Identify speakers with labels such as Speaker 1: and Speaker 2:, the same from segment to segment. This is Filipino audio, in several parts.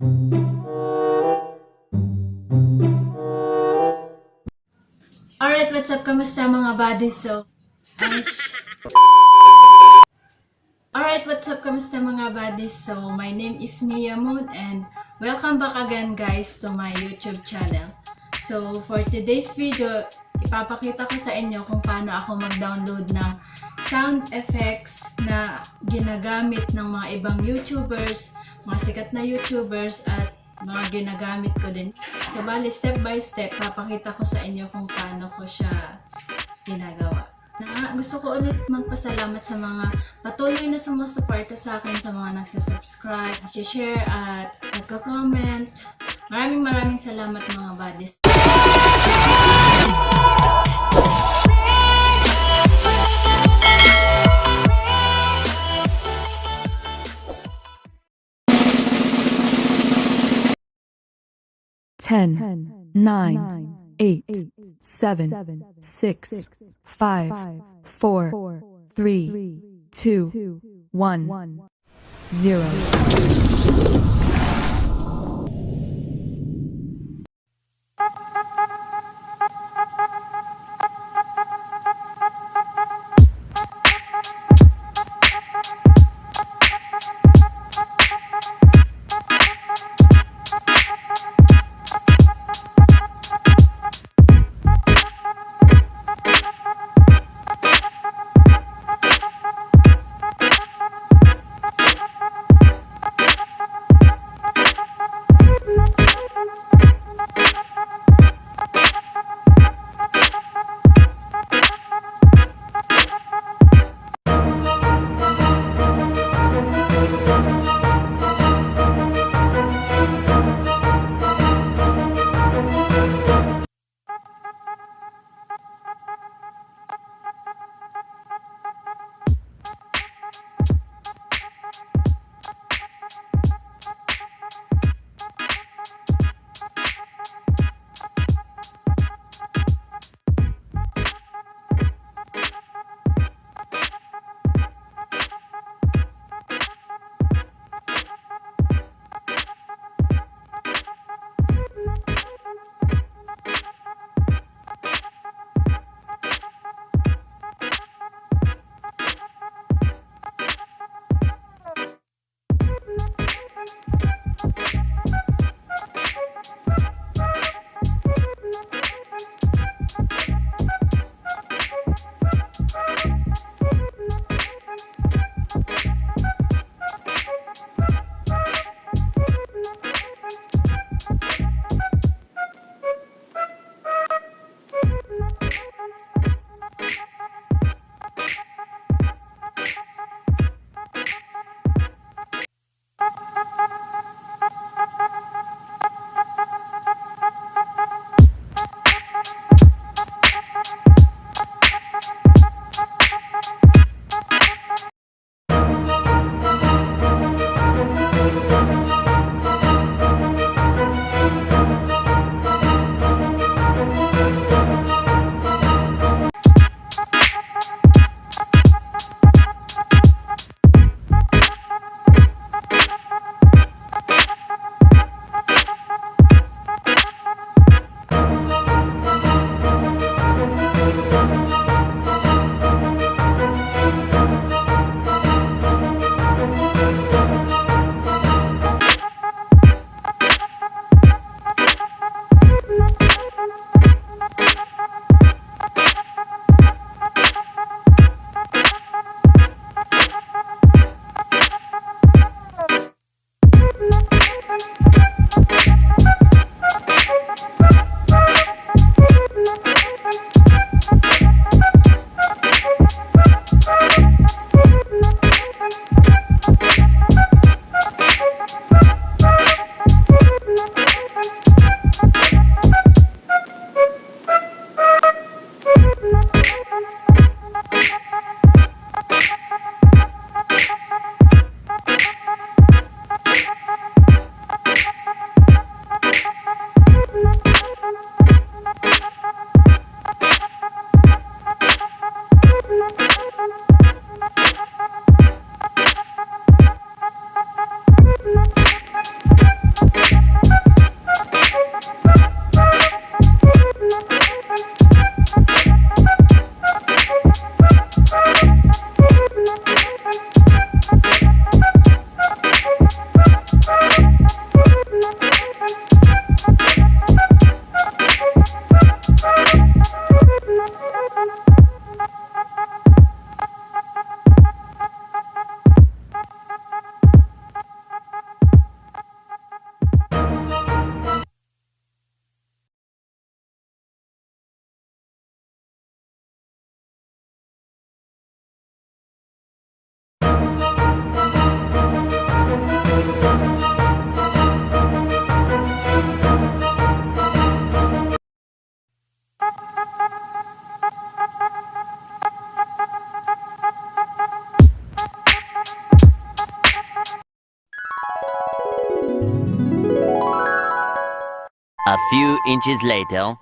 Speaker 1: Alright, what's up? Kamusta mga buddies? Alright, what's up? Kamusta mga buddies? So, my name is Miamoon and welcome back again guys to my YouTube channel. So, for today's video, ipapakita ko sa inyo kung paano ako mag-download ng sound effects na ginagamit ng mga ibang YouTubers, mga sikat na YouTubers at mga ginagamit ko din. So, bali, step by step, papakita ko sa inyo kung paano ko siya ginagawa. Gusto ko ulit magpasalamat sa mga patuloy na sumusuporta sa akin, sa mga nagsasubscribe, nag-share at nagko-comment. Maraming salamat mga buddies.
Speaker 2: Ten, 9, 8, 7, 6, 5, 4, 3, 2, 1, 0.
Speaker 3: A few inches later.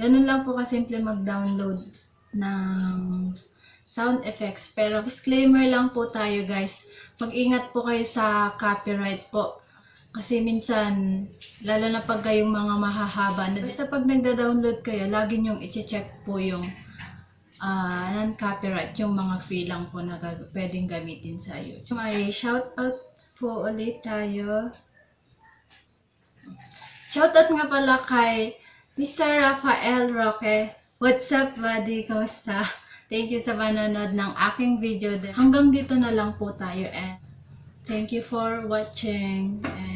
Speaker 1: Ganun lang po kasimple mag-download ng sound effects. Pero disclaimer lang po tayo guys. Mag-ingat po kayo sa copyright po. Kasi minsan, lalo na pag kayong mga mahahaba, basta pag nagda-download kayo, lagi nyong i-check po yung non-copyright, yung mga free lang po na pwedeng gamitin sa YouTube. May shoutout po ulit tayo. Shoutout nga pala kay Mr. Rafael Roque. What's up, buddy? Kamusta? Thank you sa panonood ng aking video. Hanggang dito na lang po tayo and thank you for watching. And